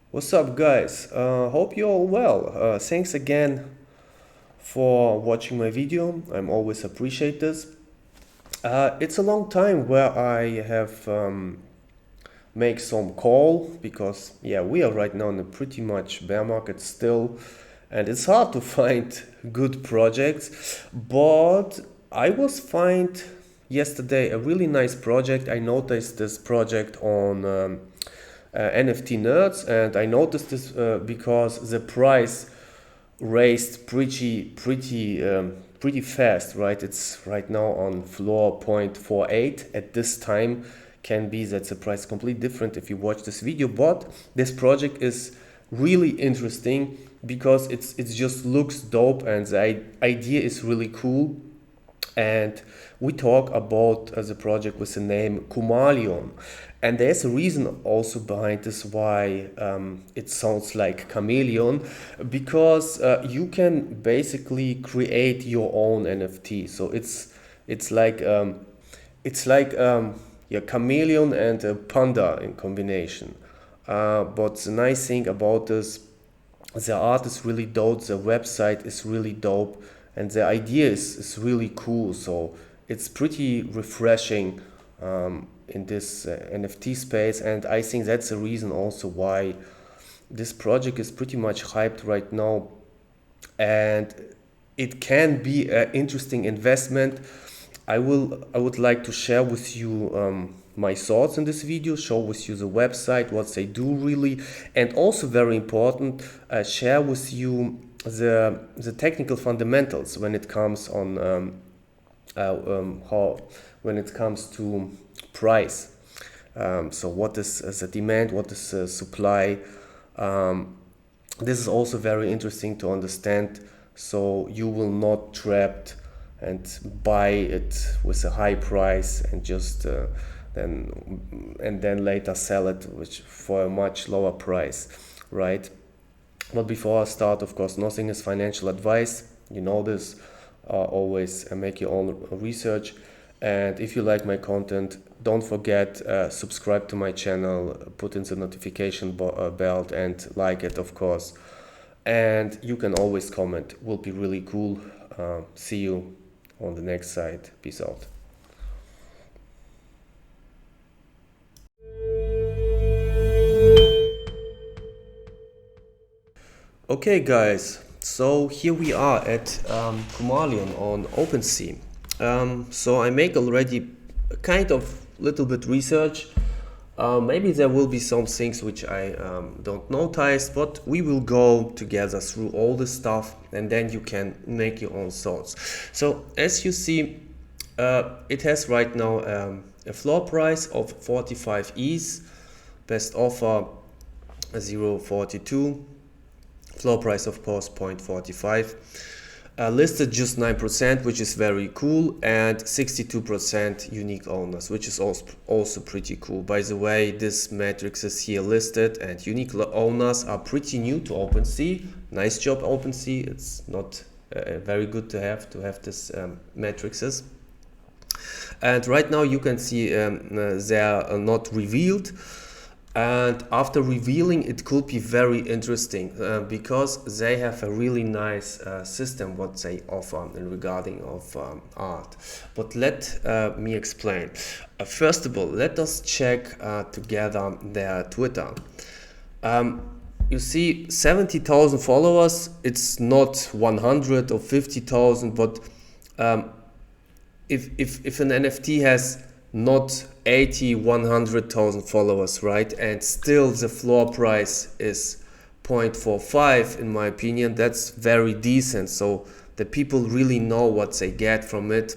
What's up, guys? Hope you're all well. Thanks again for watching my video. I'm always appreciate this. It's a long time where I have make some call because we are right now in a pretty much bear market still, and it's hard to find good projects. But I was find yesterday a really nice project. I noticed this project on NFT Nerds, and I noticed this because the price raised pretty fast, right? It's right now on floor 0.48 at this time. Can be that the price completely different if you watch this video, but this project is really interesting because it just looks dope and the idea is really cool. And we talk about the project with the name Kumalion. And there's a reason also behind this why it sounds like chameleon, because you can basically create your own NFT. So it's like chameleon and a panda in combination. But the nice thing about this, the art is really dope, the website is really dope, and the idea is really cool. So it's pretty refreshing in this NFT space, and I think that's the reason also why this project is pretty much hyped right now, and it can be an interesting investment. I would like to share with you my thoughts in this video, show with you the website, what they do really, and also very important, share with you the technical fundamentals when it comes on how when it comes to price. So what is the demand, what is the supply? This is also very interesting to understand, so you will not trapped and buy it with a high price and just then later sell it which for a much lower price, right? But before I start, of course, nothing is financial advice. You know this. Always make your own research. And if you like my content, don't forget subscribe to my channel, put in the notification bell, and like it, of course. And you can always comment. Will be really cool. See you on the next side. Peace out. Okay, guys, so here we are at Kumalion on OpenSea. So I make already a kind of little bit research. Maybe there will be some things which I don't notice, but we will go together through all this stuff, and then you can make your own thoughts. So as you see, it has right now a floor price of 45 ETH, best offer 0.42. Floor price, of course, 0.45. Listed just 9%, which is very cool, and 62% unique owners, which is also pretty cool. By the way, this matrix is here listed, and unique owners are pretty new to OpenSea. Nice job, OpenSea. It's not very good to have this matrices. And right now you can see they are not revealed. And after revealing, it could be very interesting because they have a really nice system what they offer in regarding of art. But let me explain. First of all, let us check together their Twitter. You see 70,000 followers. It's not 100 or 50,000, but if an NFT has not 80, 100,000 followers, right, and still the floor price is 0.45, in my opinion, that's very decent. So the people really know what they get from it,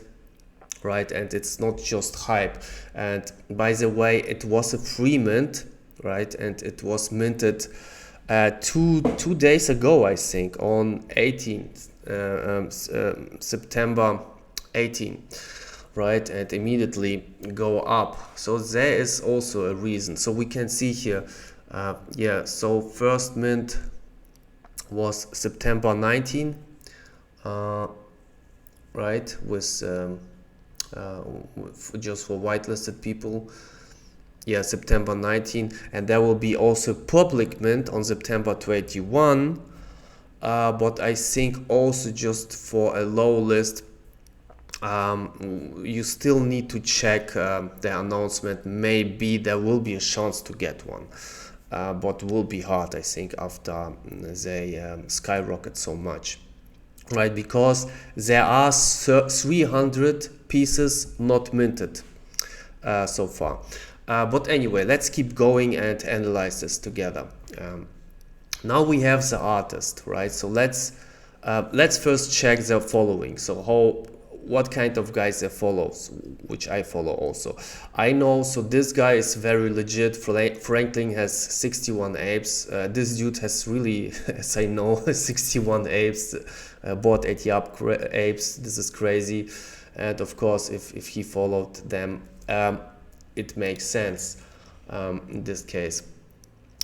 right, and it's not just hype. And by the way, it was a free mint, right, and it was minted two days ago, I think, on 18th September 18, right, and immediately go up. So there is also a reason. So we can see here, so first mint was September 19, right, with just for whitelisted people. yeah, September 19, and there will be also public mint on September 21. But I think also just for a low list, you still need to check the announcement. Maybe there will be a chance to get one, but will be hard, I think, after they skyrocket so much, right? Because there are 300 pieces not minted so far. But anyway, let's keep going and analyze this together. Now we have the artist, right? So let's first check their following. So what kind of guys they follow, which I follow also. I know, so this guy is very legit. Franklin has 61 apes. This dude has really, as I know, 61 apes. Bought 80 apes. This is crazy. And of course, if he followed them, it makes sense in this case.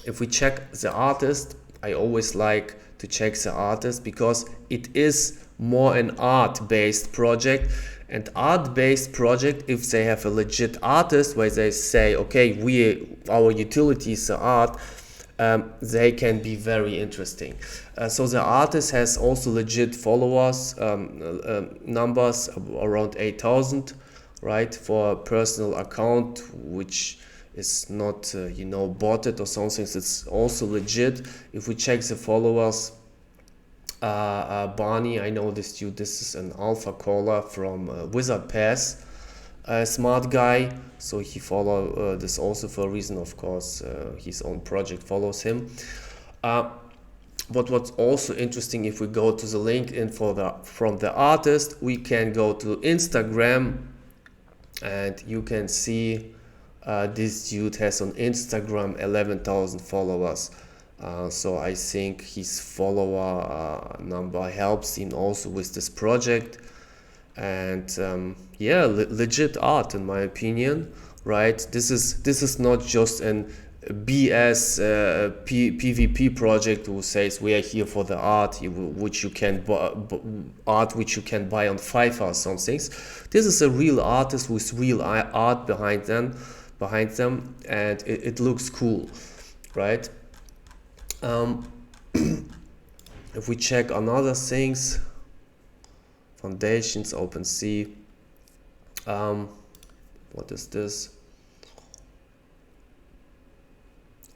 If we check the artist, I always like to check the artist because it is more an art-based project. And art-based project, if they have a legit artist where they say, okay, our utility is the art, they can be very interesting. So the artist has also legit followers, numbers around 8,000, right, for a personal account, which is not botted or something. It's also legit. If we check the followers, Barney, I know this dude. This is an alpha caller from Wizard Pass, a smart guy. So he follow this also for a reason, of course. His own project follows him. But what's also interesting, if we go to the link in from the artist, we can go to Instagram, and you can see this dude has on Instagram 11,000 followers. So I think his follower number helps him also with this project. And yeah, legit art in my opinion, right? This is not just an BS PvP project who says we are here for the art, which you can which you can buy on Fiverr or some things. This is a real artist with real art behind them, and it looks cool, right? If we check on other things, foundations, OpenSea, what is this?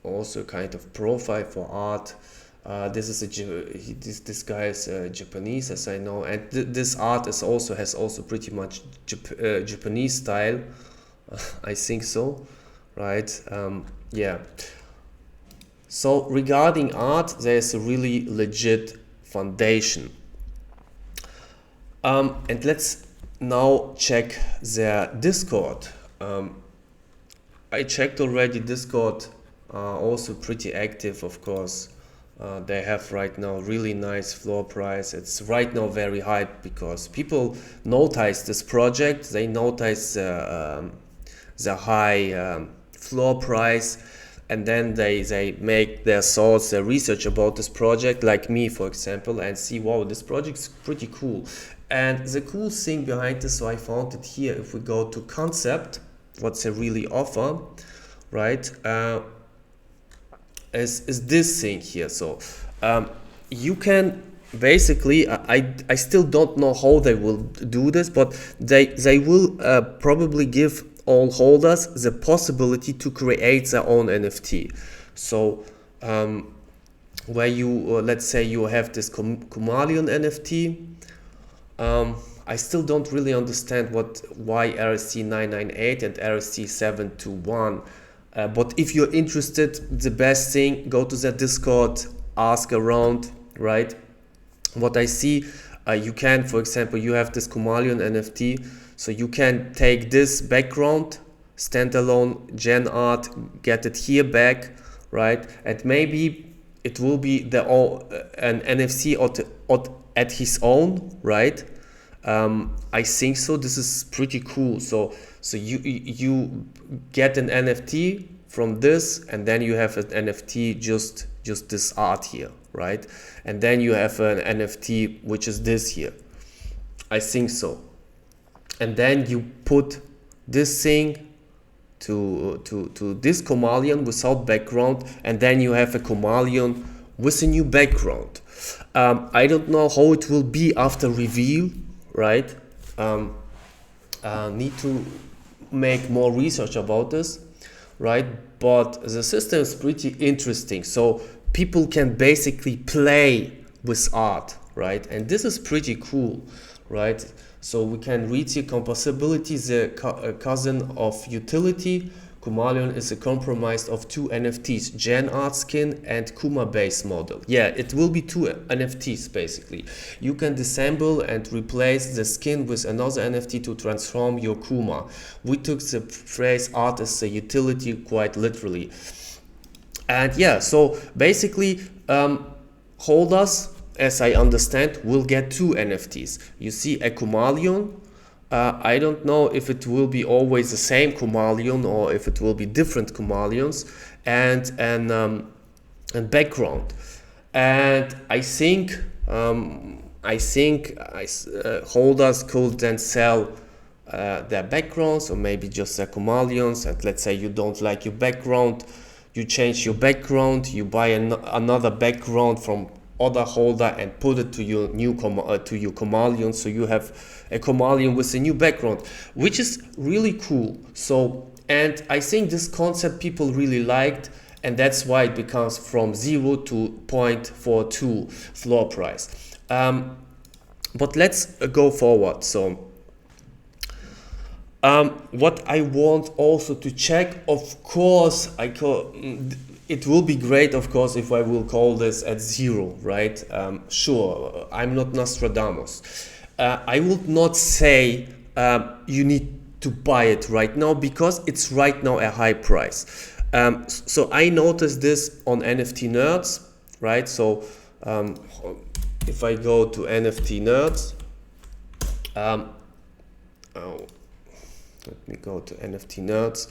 Also kind of profile for art. This is this guy is Japanese, as I know, and this art has also pretty much Japanese style. I think so, right? Yeah. So regarding art, there's a really legit foundation. And let's now check their Discord. I checked already. Discord also pretty active, of course. They have right now really nice floor price. It's right now very hyped because people notice this project. They notice the high floor price, and then they make their thoughts, their research about this project, like me, for example, and see, wow, this project's pretty cool. And the cool thing behind this, so I found it here, if we go to concept, what they really offer, right, is this thing here. So you can basically, I still don't know how they will do this, but they will probably give all holders the possibility to create their own NFT. So where you let's say you have this Kumalion NFT. I still don't really understand why RSC 998 and RSC 721. But if you're interested, the best thing, go to the Discord, ask around, right? What I see, you can, for example, you have this Kumalion NFT, so you can take this background, standalone gen art, get it here back, right? And maybe it will be an NFC at his own, right? I think so. This is pretty cool. So you get an NFT from this, and then you have an NFT just this art here, right? And then you have an NFT which is this here. I think so. And then you put this thing to this chameleon without background, and then you have a chameleon with a new background. I don't know how it will be after reveal, right? Need to make more research about this, right? But the system is pretty interesting, so people can basically play with art, right? And this is pretty cool, right? So we can read here composability, the cousin of utility. Chameleon is a compromise of two NFTs, Gen Art skin and Kuma base model. Yeah, it will be two NFTs basically. You can disassemble and replace the skin with another NFT to transform your Kuma. We took the phrase art as a utility quite literally. And yeah, so basically holders, as I understand, will get two NFTs. You see a chameleon. I don't know if it will be always the same chameleon or if it will be different chameleons, and background. And I think holders could then sell their backgrounds, or maybe just their chameleons. And let's say you don't like your background, you change your background, you buy another background from other holder and put it to your new chameleon, so you have a chameleon with a new background, which is really cool. So, and I think this concept people really liked, and that's why it becomes from 0 to 0.42 floor price. But let's go forward. So what I want also to check, of course, it will be great, of course, if I will call this at 0, right? Sure, I'm not Nostradamus. I would not say you need to buy it right now, because it's right now a high price. So I noticed this on NFT Nerds, right? So if I go to NFT Nerds, let me go to NFT Nerds,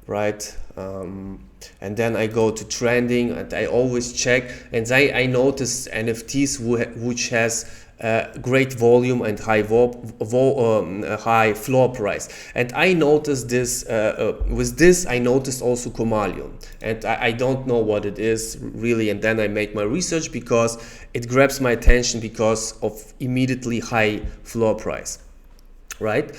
right? And then I go to trending, and I always check, and I notice NFTs which has great volume and high high floor price. And I noticed this with this. I noticed also chameleon, and I don't know what it is really. And then I make my research because it grabs my attention because of immediately high floor price, right?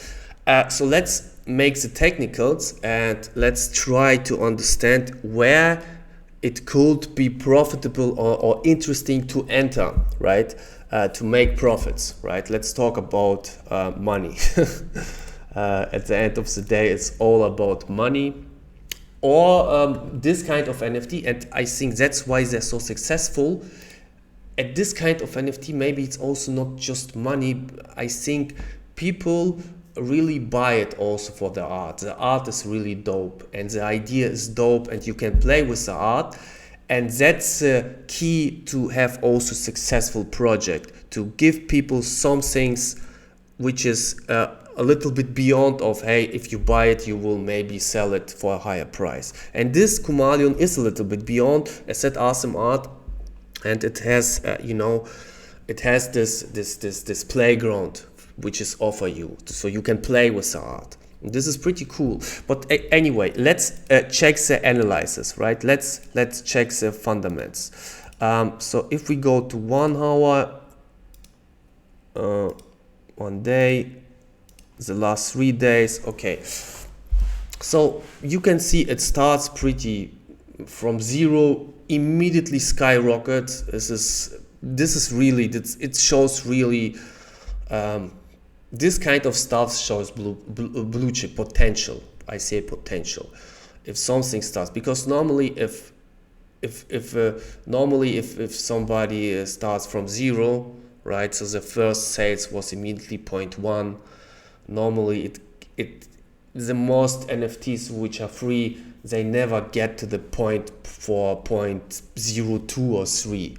So let's make the technicals, and let's try to understand where it could be profitable or interesting to enter, right? To make profits, right? Let's talk about money. At the end of the day, it's all about money, or this kind of NFT, and I think that's why they're so successful. At this kind of NFT, maybe it's also not just money. I think people really buy it also for the art. The art is really dope, and the idea is dope, and you can play with the art, and that's the key to have also successful project, to give people some things which is a little bit beyond of, hey, if you buy it you will maybe sell it for a higher price. And this chameleon is a little bit beyond. I said awesome art, and it has it has this playground which is offer you, so you can play with the art. This is pretty cool. But anyway, let's check the analysis, right? Let's check the fundamentals. So if we go to 1 hour, 1 day, the last 3 days, okay. So you can see it starts pretty from 0, immediately skyrockets. This is really, it shows really. This kind of stuff shows blue chip potential. I say potential. If something starts, because normally if somebody starts from 0, right? So the first sales was immediately 0.1. Normally the most NFTs which are free, they never get to the point for 0.02 or 3.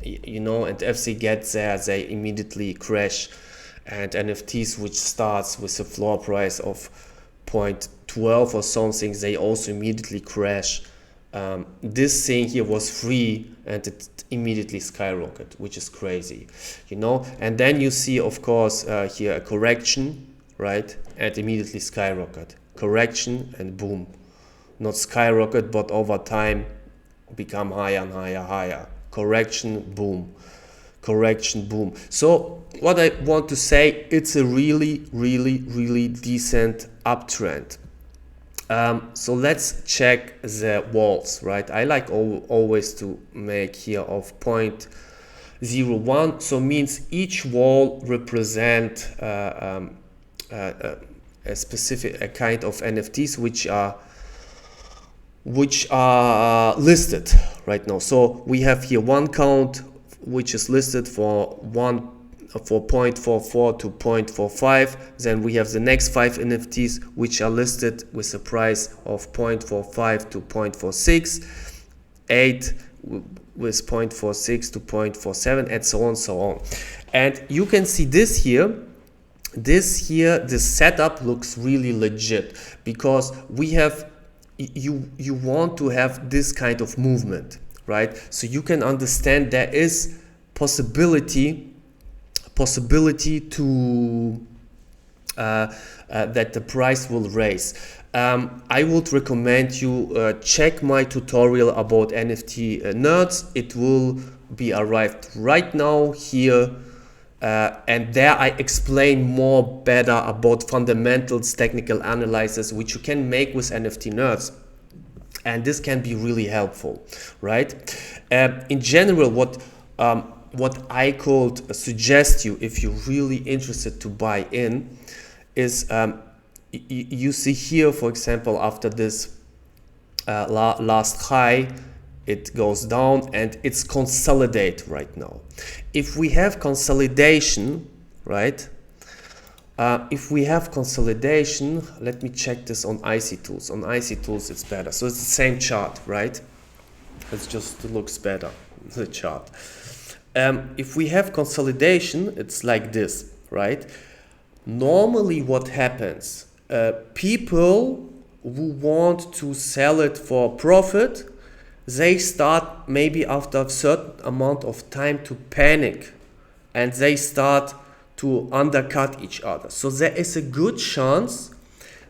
And if they get there, they immediately crash. And NFTs which starts with a floor price of 0.12 or something, they also immediately crash. This thing here was free, and it immediately skyrocketed, which is crazy, And then you see, of course, here a correction, right? And immediately skyrocket. correction, and boom. Not skyrocket, but over time become higher and higher. Correction, boom. Correction, boom. So what I want to say, it's a really decent uptrend. So let's check the walls, right? I like always to make here of 0.01. So means each wall represent a specific kind of NFTs which are listed right now. So we have here one count which is listed for 0.44 to 0.45. Then we have the next 5 NFTs which are listed with a price of 0.45 to 0.46, 8 with 0.46 to 0.47, and so on. And you can see this setup looks really legit, because we have you want to have this kind of movement, right? So you can understand there is possibility to that the price will raise. I would recommend you check my tutorial about NFT nerds. It will be arrived right now here, and there I explain more better about fundamentals, technical analysis, which you can make with NFT nerds, and this can be really helpful, right? In general, what I could suggest you, if you're really interested to buy in, is you see here, for example, after this last high, it goes down and it's consolidate right now. If we have consolidation, right? If we have consolidation, let me check this on IC Tools. On IC Tools, it's better. So it's the same chart, right? It just looks better, the chart. If we have consolidation, it's like this, right? Normally what happens, people who want to sell it for profit, they start maybe after a certain amount of time to panic, and they start to undercut each other. So there is a good chance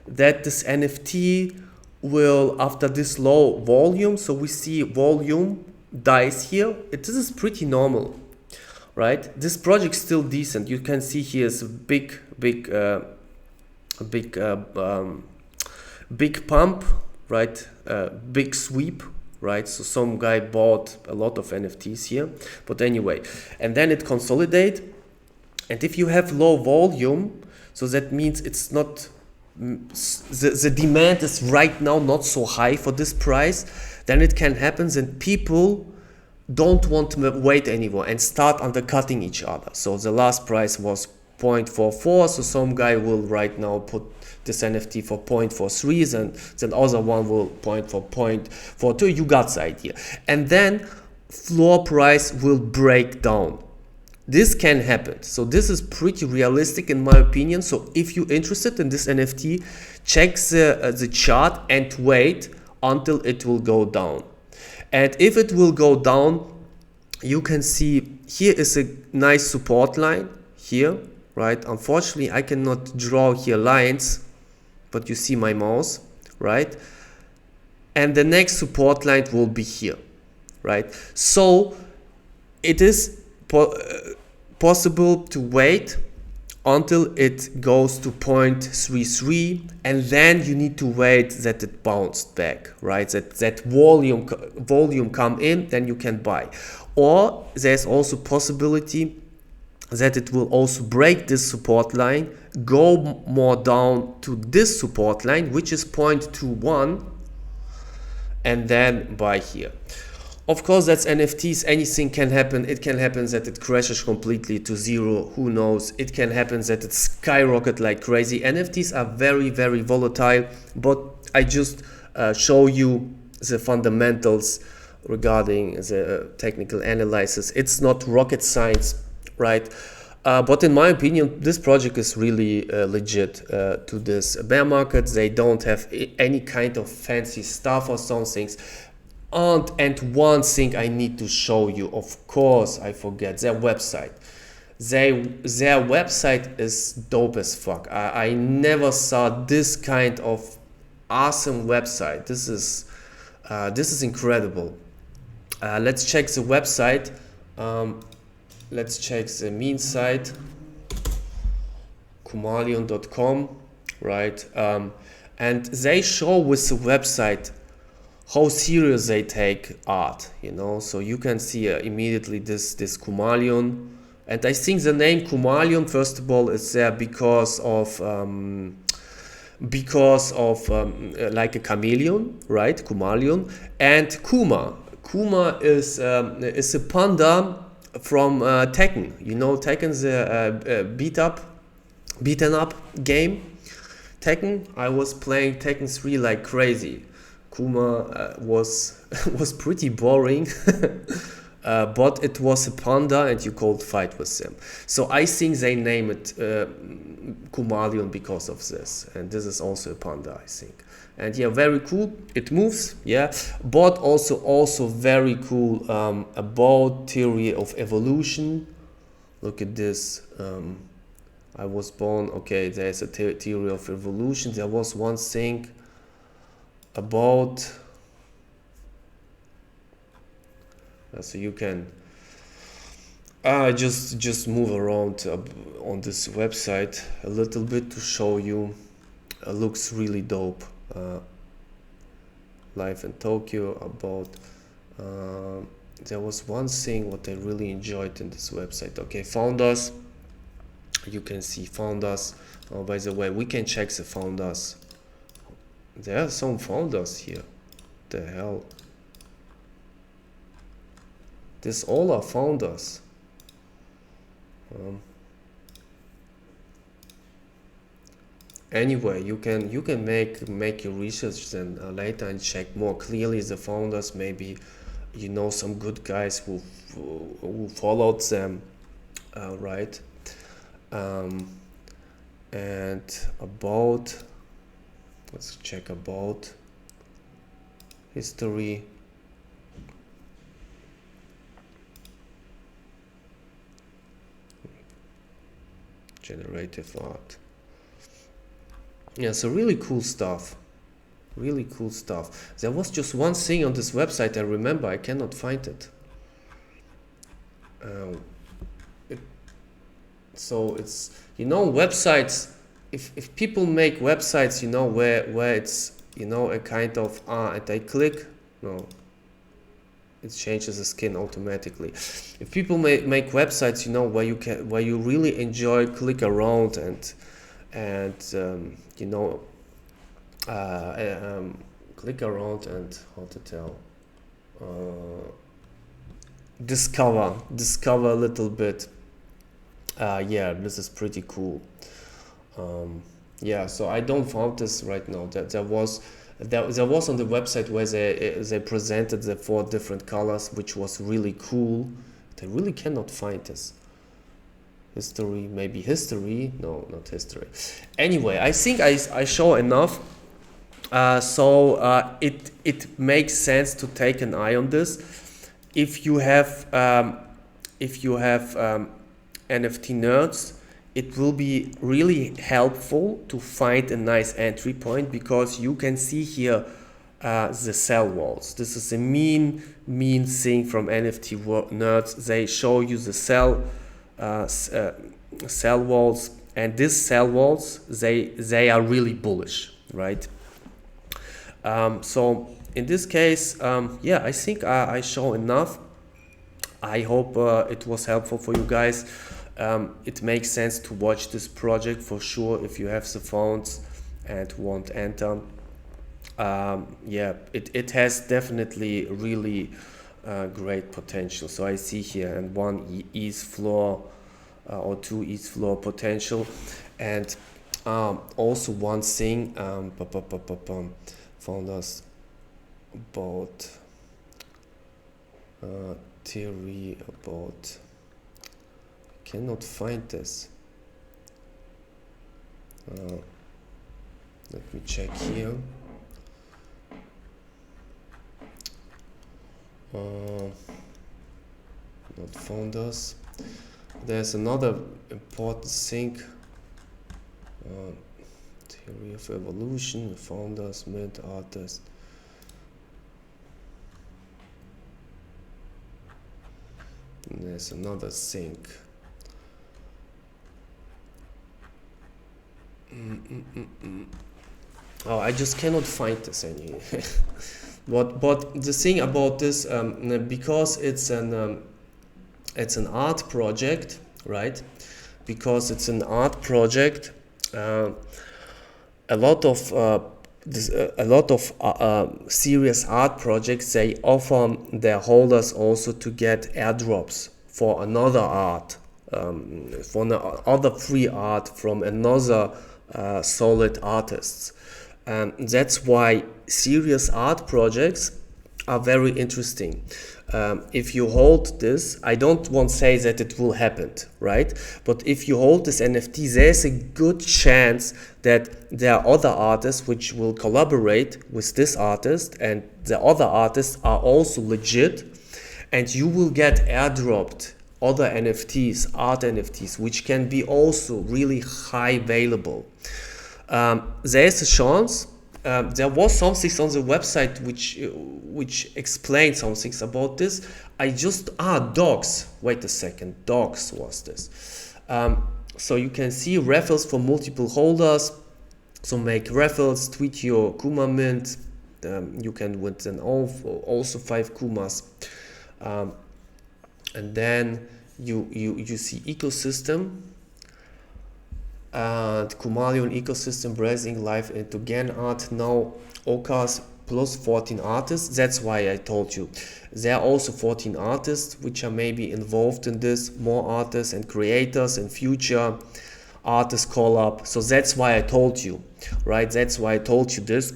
that this NFT will, after this low volume, so we see volume dies here. This is pretty normal, right? This project is still decent. You can see here is a big pump, right? Big sweep, right? So some guy bought a lot of NFTs here, but anyway, and then it consolidate. And if you have low volume, so that means it's not, the demand is right now not so high for this price, then it can happen that people don't want to wait anymore and start undercutting each other. So the last price was 0.44, so some guy will right now put this NFT for 0.43, then other one will point for 0.42. You got the idea. And then floor price will break down. This can happen. So this is pretty realistic in my opinion. So if you're interested in this NFT, check the chart and wait until it will go down. And if it will go down, you can see here is a nice support line here, right? Unfortunately, I cannot draw here lines, but you see my mouse, right? And the next support line will be here, right? So it is possible to wait until it goes to 0.33, and then you need to wait that it bounced back, right? That volume come in, then you can buy. Or there's also possibility that it will also break this support line, go more down to this support line, which is 0.21, and then buy here. Of course, that's NFTs. Anything can happen. It can happen that it crashes completely to zero. Who knows? It can happen that it skyrockets like crazy. NFTs are very volatile, but I just show you the fundamentals regarding the technical analysis. It's not rocket science, right? But in my opinion, this project is really legit to this bear market. They don't have any kind of fancy stuff or some things. And one thing I need to show you, of course, I forget their website. their website is dope as fuck. I never saw this kind of awesome website. This is incredible. Let's check the website. Let's check the main site, kumalion.com, right? And they show with the website how serious they take art, you know. So you can see immediately this Kumalion, and I think the name Kumalion, first of all, is there because of like a chameleon, right? Kumalion. And Kuma is a panda from Tekken. You know, Tekken's beaten up game. Tekken. I was playing Tekken 3 like crazy. Kuma was pretty boring, but it was a panda and you could fight with them. So I think they name it Kumalion because of this, and this is also a panda, I think. And yeah, very cool. It moves, yeah, but also very cool about theory of evolution. Look at this. I was born. Okay, there's a theory of evolution. There was one thing about, so you can just move around on this website a little bit to show you. Looks really dope. Life in Tokyo. About there was one thing what I really enjoyed in this website. Okay, founders. You can see founders. Oh, by the way, we can check the founders. There are some founders here. The hell? This all are founders. Anyway, you can make your research then later and check more clearly the founders. Maybe you know some good guys who followed them, right? And about, let's check about history. Generative art. Yeah, so really cool stuff. Really cool stuff. There was just one thing on this website I remember. I cannot find it. So it's, you know, websites. If people make websites, you know, where it's, you know, a kind of and I click, no, it changes the skin automatically. If people make websites, you know, where you really enjoy click around and you know, click around and how to tell, discover a little bit. Yeah, this is pretty cool. Yeah, so I don't found this right now. There was on the website where they presented the 4 different colors, which was really cool. I really cannot find this. History, maybe history. No, not history. Anyway, I think I show enough. So it makes sense to take an eye on this. If you have NFT nerds, it will be really helpful to find a nice entry point, because you can see here the cell walls. This is a mean thing from NFT nerds. They show you the cell walls, and these cell walls, they are really bullish, right? So in this case, yeah, I think I show enough. I hope it was helpful for you guys. It makes sense to watch this project for sure if you have the funds and won't enter. Yeah, it has definitely really great potential. So I see here, and 1 east floor or 2 east floor potential. And also one thing, found us about theory about, cannot find this. Let me check here. Not found us. There's another important thing. Theory of evolution, founders, myth, artists. And there's another thing. Oh, I just cannot find this anyway. But the thing about this, because it's an art project, right? Because it's an art project, a lot of serious art projects, they offer their holders also to get airdrops for another art, for other free art from another solid artists. That's why serious art projects are very interesting. If you hold this, I don't want to say that it will happen, right? But if you hold this NFT, there's a good chance that there are other artists which will collaborate with this artist, and the other artists are also legit, and you will get airdropped other NFTs, art NFTs, which can be also really high available. There's a chance. There was some things on the website which explained some things about this. I just dogs. Wait a second, dogs was this. So you can see raffles for multiple holders. So make raffles, tweet your Kuma mint. You can win then also 5 Kumas. And then you see ecosystem. Kumalion ecosystem breathing life into Gan art. Now Okas plus 14 artists. That's why I told you there are also 14 artists which are maybe involved in this, more artists and creators and future artists collab. So that's why I told you, right? That's why I told you this.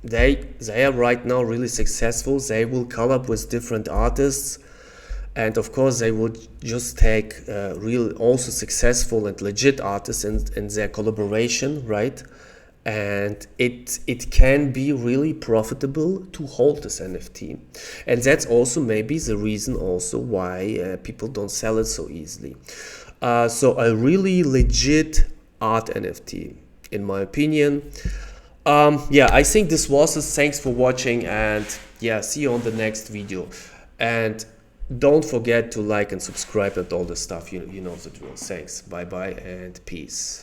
They are right now really successful. They will collab with different artists. And of course, they would just take real, also successful and legit artists in their collaboration, right? And it can be really profitable to hold this NFT. And that's also maybe the reason also why people don't sell it so easily. So a really legit art NFT, in my opinion. Yeah, I think this was it. Thanks for watching, and yeah, see you on the next video. And don't forget to like and subscribe and all the stuff. You know the drill. Thanks. Bye bye and peace.